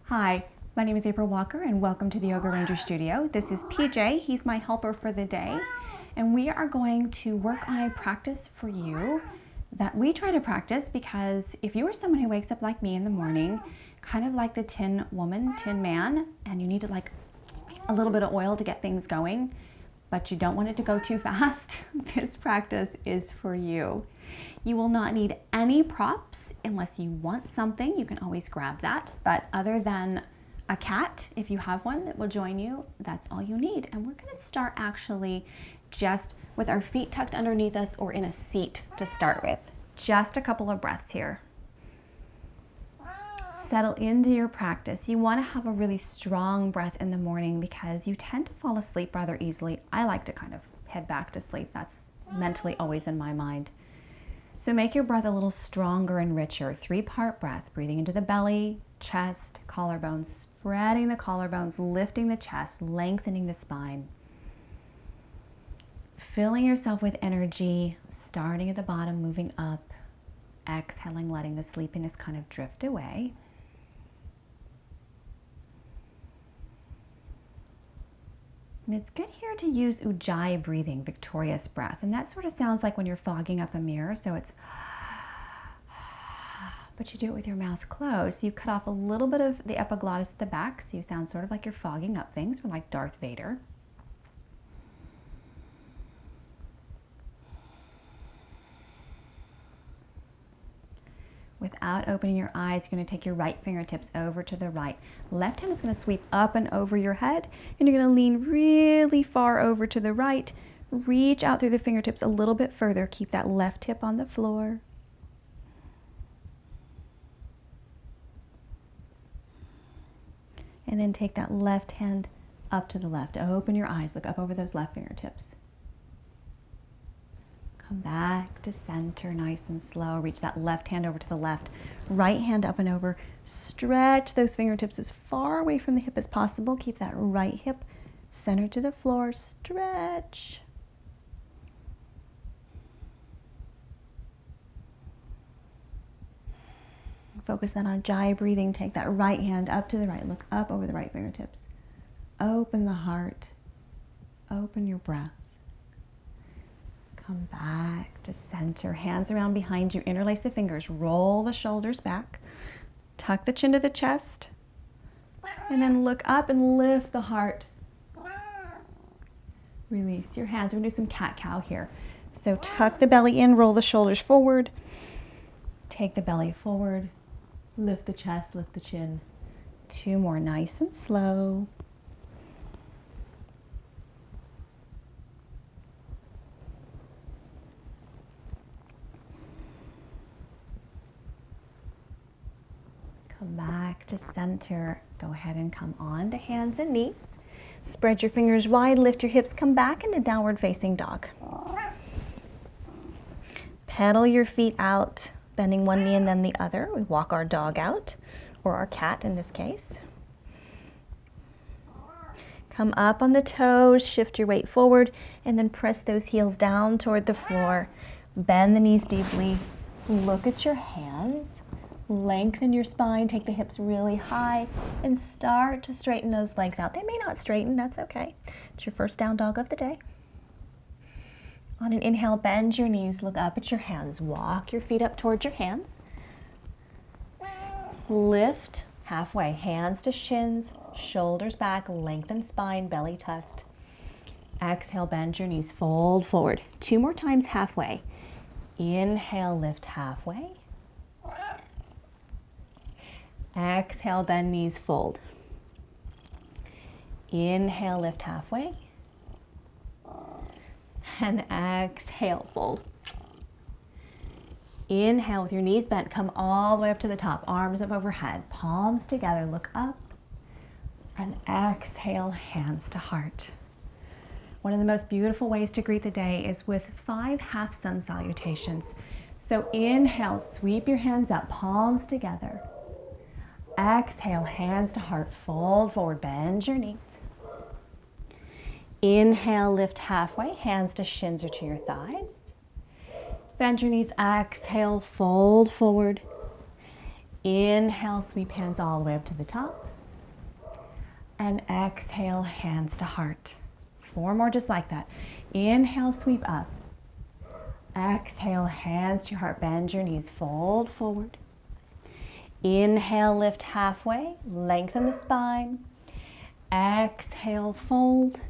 Hi, my name is Aprille Walker and welcome to the Yoga Ranger Studio. This is PJ, he's my helper for the day, and we are going to work on a practice for you that we try to practice because if you are someone who wakes up like me in the morning, kind of like the Tin Woman, Tin Man, and you need to like a little bit of oil to get things going, but you don't want it to go too fast, this practice is for you. You will not need any props unless you want something. You can always grab that. But other than a cat, if you have one that will join you, that's all you need. And we're going to start actually just with our feet tucked underneath us or in a seat to start with. Just a couple of breaths here. Settle into your practice. You want to have a really strong breath in the morning because you tend to fall asleep rather easily. I like to kind of head back to sleep. That's mentally always in my mind. So make your breath a little stronger and richer. 3-part breath, breathing into the belly, chest, collarbones, spreading the collarbones, lifting the chest, lengthening the spine. Filling yourself with energy, starting at the bottom, moving up, exhaling, letting the sleepiness kind of drift away. And it's good here to use Ujjayi breathing, victorious breath. And that sort of sounds like when you're fogging up a mirror. So it's, but you do it with your mouth closed. So you cut off a little bit of the epiglottis at the back. So you sound sort of like you're fogging up things, or like Darth Vader. Without opening your eyes, you're going to take your right fingertips over to the right. Left hand is going to sweep up and over your head, and you're going to lean really far over to the right. Reach out through the fingertips a little bit further. Keep that left hip on the floor. And then take that left hand up to the left. Open your eyes. Look up over those left fingertips. Come back to center, nice and slow. Reach that left hand over to the left. Right hand up and over. Stretch those fingertips as far away from the hip as possible. Keep that right hip centered to the floor. Stretch. Focus then on Ujjayi breathing. Take that right hand up to the right. Look up over the right fingertips. Open the heart. Open your breath. Come back to center, hands around behind you, interlace the fingers, roll the shoulders back, tuck the chin to the chest, and then look up and lift the heart. Release your hands. We're going to do some cat-cow here. So tuck the belly in, roll the shoulders forward, take the belly forward, lift the chest, lift the chin. 2 more, nice and slow. Come back to center. Go ahead and come on to hands and knees. Spread your fingers wide, lift your hips, come back into downward facing dog. Pedal your feet out, bending one knee and then the other. We walk our dog out, or our cat in this case. Come up on the toes, shift your weight forward, and then press those heels down toward the floor. Bend the knees deeply. Look at your hands. Lengthen your spine, take the hips really high, and start to straighten those legs out. They may not straighten, that's okay. It's your first down dog of the day. On an inhale, bend your knees, look up at your hands. Walk your feet up towards your hands. Lift halfway, hands to shins, shoulders back, lengthen spine, belly tucked. Exhale, bend your knees, fold forward. 2 more times halfway. Inhale, lift halfway. Exhale, bend knees, fold. Inhale, lift halfway. And exhale, fold. Inhale with your knees bent, come all the way up to the top, arms up overhead, palms together, look up. And exhale, hands to heart. One of the most beautiful ways to greet the day is with 5 half sun salutations. So inhale, sweep your hands up, palms together. Exhale, hands to heart, fold forward, bend your knees. Inhale, lift halfway, hands to shins or to your thighs. Bend your knees, exhale, fold forward. Inhale, sweep hands all the way up to the top. And exhale, hands to heart. 4 more just like that. Inhale, sweep up. Exhale, hands to your heart. Bend your knees, fold forward. Inhale, lift halfway, lengthen the spine. Exhale, fold.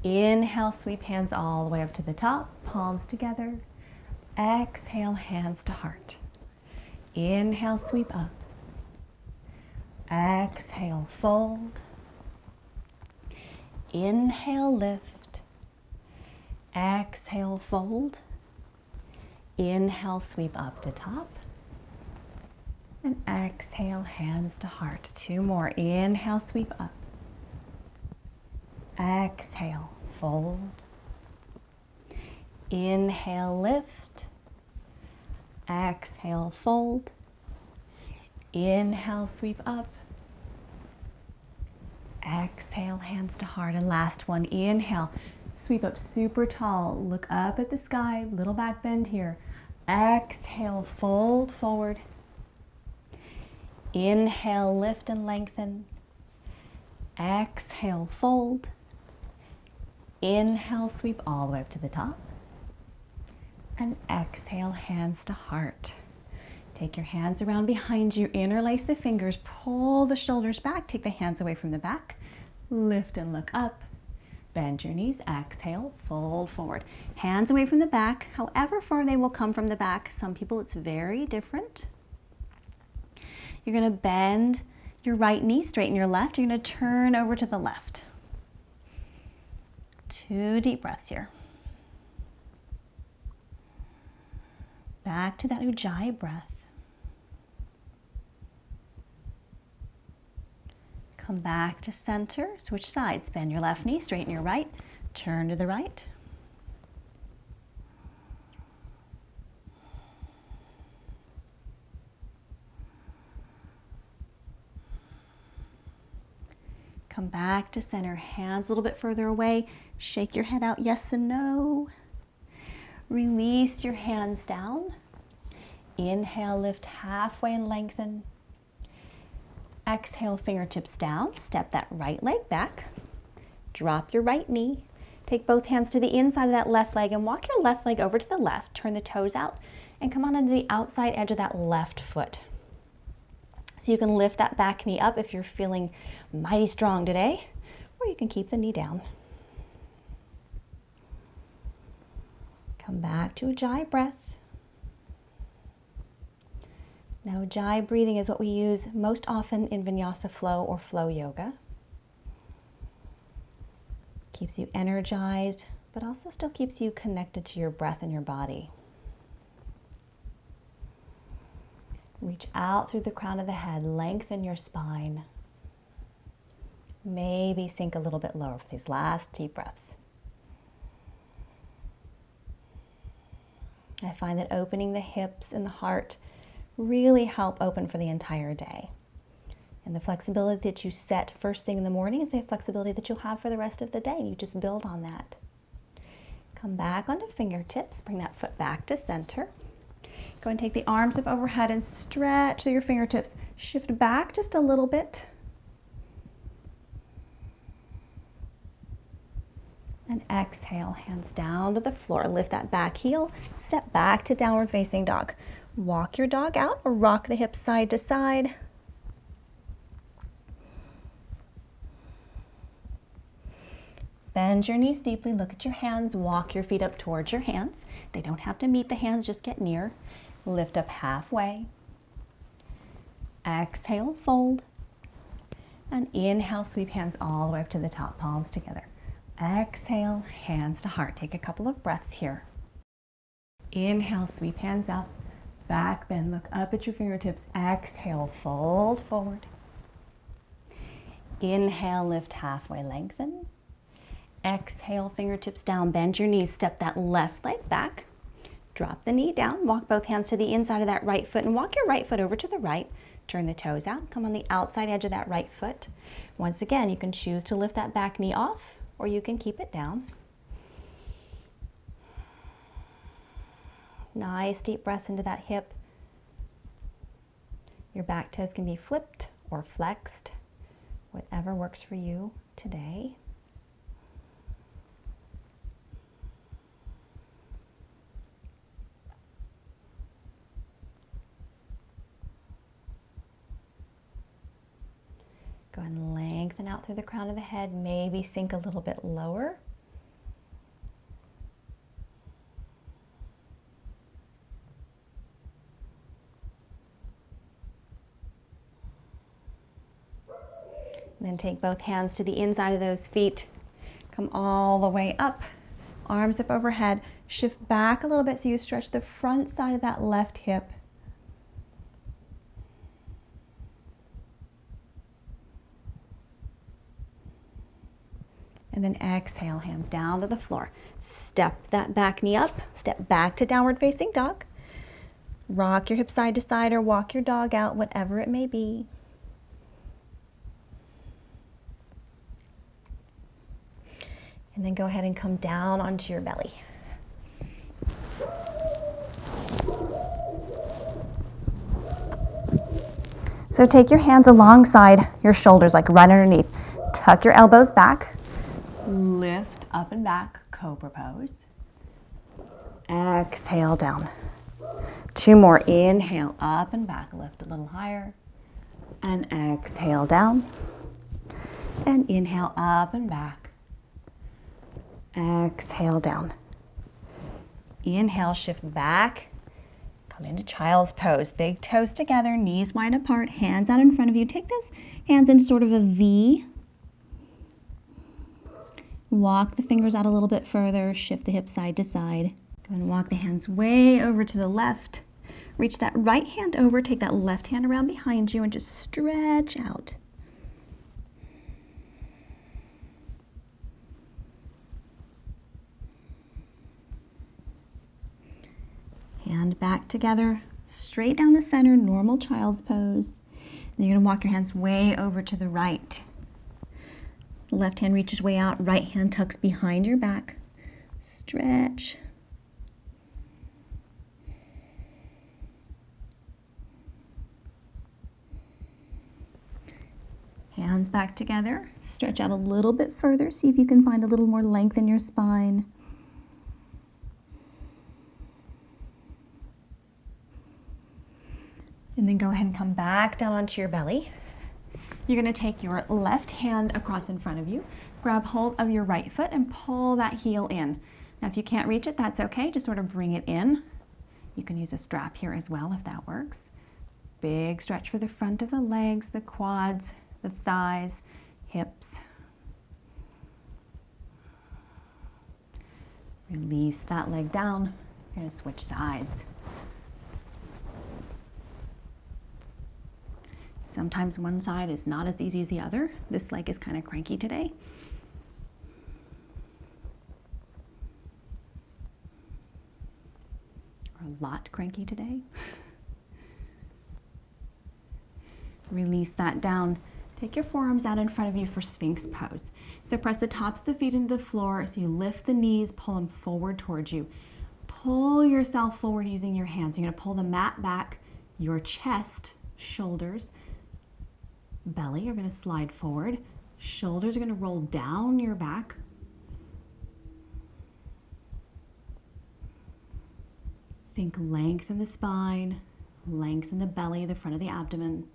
Inhale, sweep hands all the way up to the top, palms together. Exhale, hands to heart. Inhale, sweep up. Exhale, fold. Inhale, lift. Exhale, fold. Inhale, sweep up to top. And exhale, hands to heart. 2 more. Inhale, sweep up. Exhale, fold. Inhale, lift. Exhale, fold. Inhale, sweep up. Exhale, hands to heart. And last one. Inhale, sweep up super tall. Look up at the sky. Little back bend here. Exhale, fold forward. Inhale, lift and lengthen. Exhale, fold. Inhale, sweep all the way up to the top. And exhale, hands to heart. Take your hands around behind you, interlace the fingers, pull the shoulders back, take the hands away from the back, lift and look up, bend your knees, exhale, fold forward. Hands away from the back, however far they will come from the back. Some people it's very different. You're going to bend your right knee, straighten your left. You're going to turn over to the left. 2 deep breaths here. Back to that Ujjayi breath. Come back to center, switch sides. Bend your left knee, straighten your right, turn to the right. Come back to center, hands a little bit further away. Shake your head out, yes and no. Release your hands down. Inhale, lift halfway and lengthen. Exhale, fingertips down. Step that right leg back. Drop your right knee. Take both hands to the inside of that left leg and walk your left leg over to the left. Turn the toes out and come on into the outside edge of that left foot. So you can lift that back knee up if you're feeling mighty strong today, or you can keep the knee down. Come back to Ujjayi breath. Now, Ujjayi breathing is what we use most often in Vinyasa flow or flow yoga. Keeps you energized, but also still keeps you connected to your breath and your body. Reach out through the crown of the head, lengthen your spine. Maybe sink a little bit lower for these last deep breaths. I find that opening the hips and the heart really help open for the entire day. And the flexibility that you set first thing in the morning is the flexibility that you'll have for the rest of the day. You just build on that. Come back onto fingertips, bring that foot back to center. Go and take the arms up overhead and stretch through your fingertips. Shift back just a little bit. And exhale, hands down to the floor. Lift that back heel, step back to downward facing dog. Walk your dog out or rock the hips side to side. Bend your knees deeply, look at your hands, walk your feet up towards your hands. They don't have to meet the hands, just get near. Lift up halfway. Exhale, fold. And inhale, sweep hands all the way up to the top, palms together. Exhale, hands to heart. Take a couple of breaths here. Inhale, sweep hands up. Back bend, look up at your fingertips. Exhale, fold forward. Inhale, lift halfway, lengthen. Exhale, fingertips down, bend your knees, step that left leg back. Drop the knee down, walk both hands to the inside of that right foot and walk your right foot over to the right. Turn the toes out, come on the outside edge of that right foot. Once again, you can choose to lift that back knee off or you can keep it down. Nice deep breaths into that hip. Your back toes can be flipped or flexed. Whatever works for you today. Go ahead and lengthen out through the crown of the head, maybe sink a little bit lower. And then take both hands to the inside of those feet. Come all the way up, arms up overhead. Shift back a little bit so you stretch the front side of that left hip. And then exhale, hands down to the floor. Step that back knee up, step back to downward facing dog. Rock your hips side to side or walk your dog out, whatever it may be. And then go ahead and come down onto your belly. So take your hands alongside your shoulders, like right underneath. Tuck your elbows back. Lift up and back, cobra pose. Exhale down. 2 more. Inhale up and back, lift a little higher. And exhale down. And inhale up and back. Exhale down. Inhale, shift back. Come into child's pose. Big toes together, knees wide apart, hands out in front of you. Take those hands into sort of a V. Walk the fingers out a little bit further, shift the hips side to side. Go and walk the hands way over to the left. Reach that right hand over, take that left hand around behind you and just stretch out. Hand back together, straight down the center, normal child's pose. Then you're gonna walk your hands way over to the right. Left hand reaches way out, right hand tucks behind your back. Stretch. Hands back together. Stretch out a little bit further. See if you can find a little more length in your spine. And then go ahead and come back down onto your belly. You're going to take your left hand across in front of you, grab hold of your right foot and pull that heel in. Now if you can't reach it, that's okay, just sort of bring it in. You can use a strap here as well if that works. Big stretch for the front of the legs, the quads, the thighs, hips. Release that leg down. You're going to switch sides. Sometimes one side is not as easy as the other. This leg is kind of cranky today. Or a lot cranky today. Release that down. Take your forearms out in front of you for Sphinx Pose. So press the tops of the feet into the floor as you lift the knees, pull them forward towards you. Pull yourself forward using your hands. You're going to pull the mat back, your chest, shoulders, belly are going to slide forward. Shoulders are going to roll down your back. Think length in the spine, length in the belly, the front of the abdomen.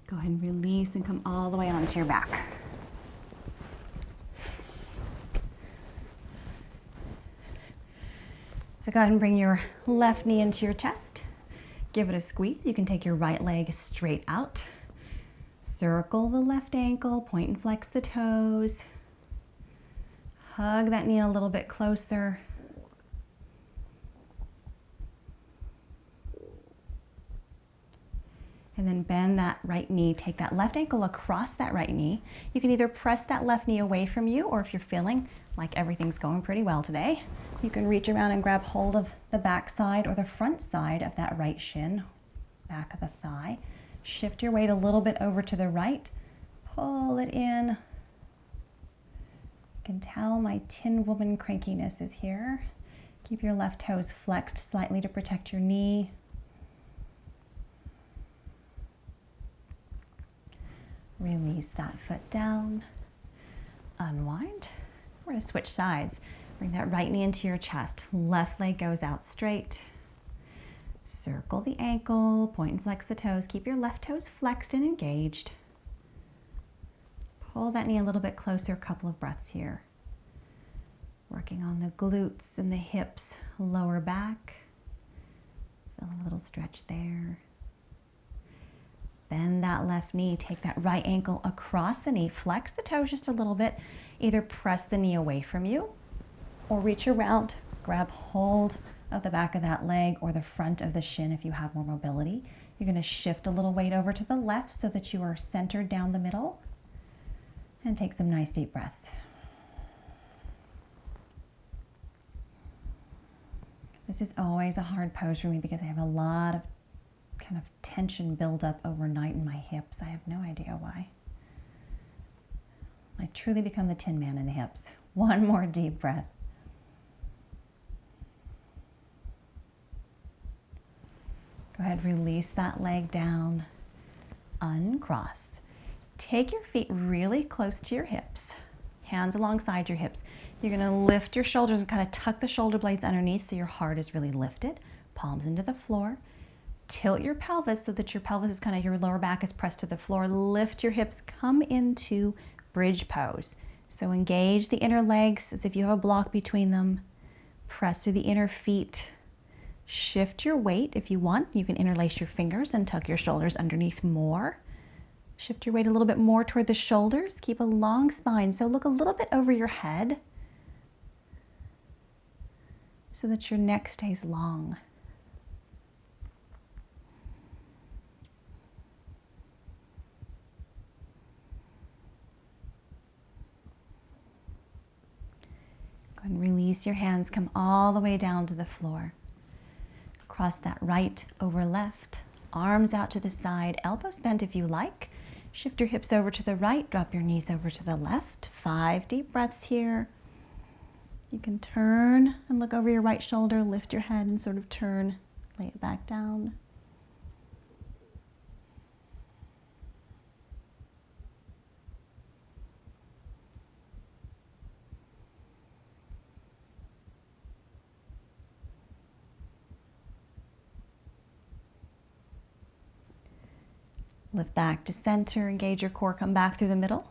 Go ahead and release and come all the way onto your back. So go ahead and bring your left knee into your chest. Give it a squeeze. You can take your right leg straight out. Circle the left ankle, point and flex the toes. Hug that knee a little bit closer. And then bend that right knee. Take that left ankle across that right knee. You can either press that left knee away from you, or if you're feeling like everything's going pretty well today, you can reach around and grab hold of the back side or the front side of that right shin, back of the thigh. Shift your weight a little bit over to the right. Pull it in. can tell my Tin Woman crankiness is here. Keep your left toes flexed slightly to protect your knee. Release that foot down. Unwind. We're going to switch sides. Bring that right knee into your chest. Left leg goes out straight. Circle the ankle, point and flex the toes. Keep your left toes flexed and engaged. Pull that knee a little bit closer, a couple of breaths here. Working on the glutes and the hips, lower back. Feel a little stretch there. Bend that left knee, take that right ankle across the knee, flex the toes just a little bit. Either press the knee away from you or reach around, grab hold of the back of that leg or the front of the shin if you have more mobility. You're going to shift a little weight over to the left so that you are centered down the middle. And take some nice deep breaths. This is always a hard pose for me because I have a lot of kind of tension build up overnight in my hips. I have no idea why. I truly become the Tin Man in the hips. One more deep breath. Go ahead, release that leg down. Uncross. Take your feet really close to your hips, hands alongside your hips. You're going to lift your shoulders and kind of tuck the shoulder blades underneath so your heart is really lifted. Palms into the floor. Tilt your pelvis so that your pelvis is kind of, your lower back is pressed to the floor. Lift your hips, come into bridge pose. So engage the inner legs as if you have a block between them. Press through the inner feet. Shift your weight if you want. You can interlace your fingers and tuck your shoulders underneath more. Shift your weight a little bit more toward the shoulders. Keep a long spine, so look a little bit over your head so that your neck stays long. Go ahead and release your hands, come all the way down to the floor. Cross that right over left, arms out to the side, elbows bent if you like. Shift your hips over to the right, drop your knees over to the left. 5 deep breaths here. You can turn and look over your right shoulder, lift your head and sort of turn, lay it back down. Lift back to center, engage your core, come back through the middle.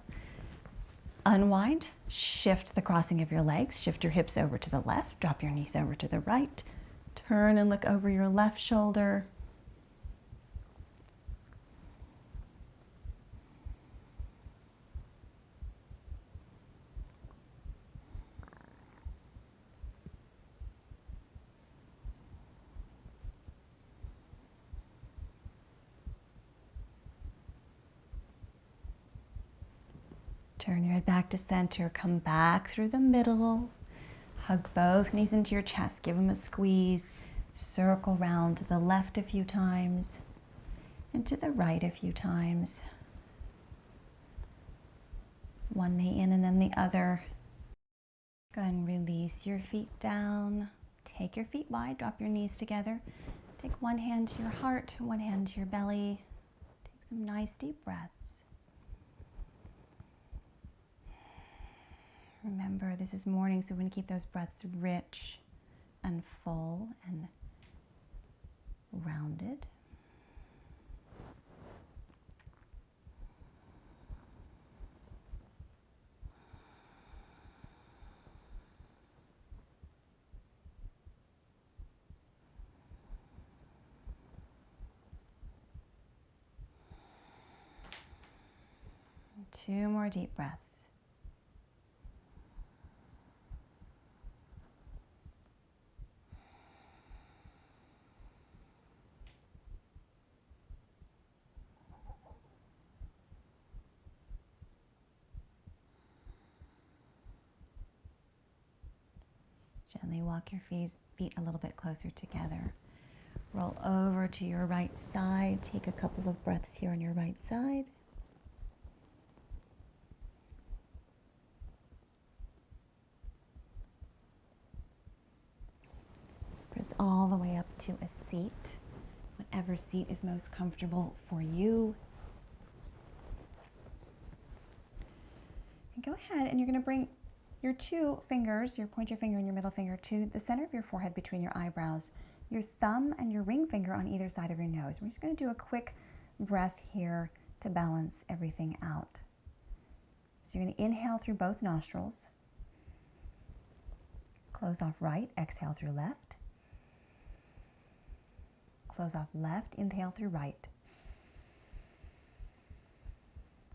Unwind, shift the crossing of your legs, shift your hips over to the left, drop your knees over to the right. Turn and look over your left shoulder. Turn your head back to center, come back through the middle, hug both knees into your chest, give them a squeeze, circle round to the left a few times and to the right a few times. One knee in and then the other. Go ahead and release your feet down, take your feet wide, drop your knees together, take one hand to your heart, one hand to your belly, take some nice deep breaths. Remember, this is morning, so we're going to keep those breaths rich and full and rounded. And 2 more deep breaths. Gently walk your feet a little bit closer together. Roll over to your right side. Take a couple of breaths here on your right side. Just all the way up to a seat, whatever seat is most comfortable for you. And go ahead and you're going to bring your two fingers, your pointer finger and your middle finger, to the center of your forehead between your eyebrows, your thumb and your ring finger on either side of your nose. We're just going to do a quick breath here to balance everything out. So you're going to inhale through both nostrils, close off right, exhale through left, close off left, inhale through right,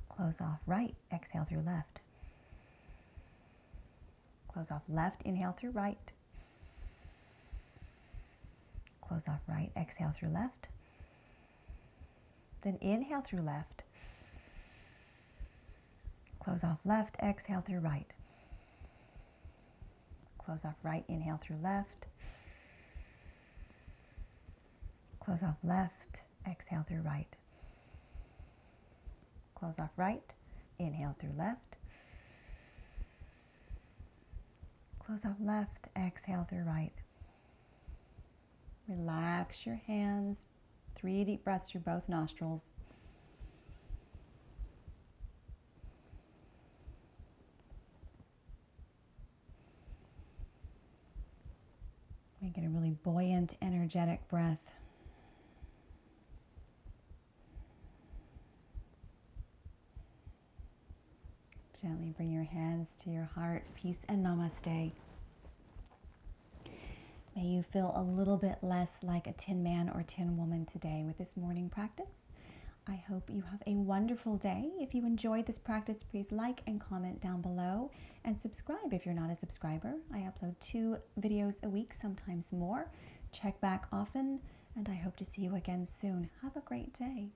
close off right, exhale through left, close off left, inhale through right, close off right, exhale through left, then inhale through left, close off left, exhale through right, close off right, inhale through left, close off left, exhale through right, close off right, inhale through left, close off left, exhale through right. Relax your hands, 3 deep breaths through both nostrils. Make it a really buoyant, energetic breath. Gently bring your hands to your heart. Peace and namaste. May you feel a little bit less like a tin man or tin woman today with this morning practice. I hope you have a wonderful day. If you enjoyed this practice, please like and comment down below and subscribe if you're not a subscriber. I upload 2 videos a week, sometimes more. Check back often, and I hope to see you again soon. Have a great day.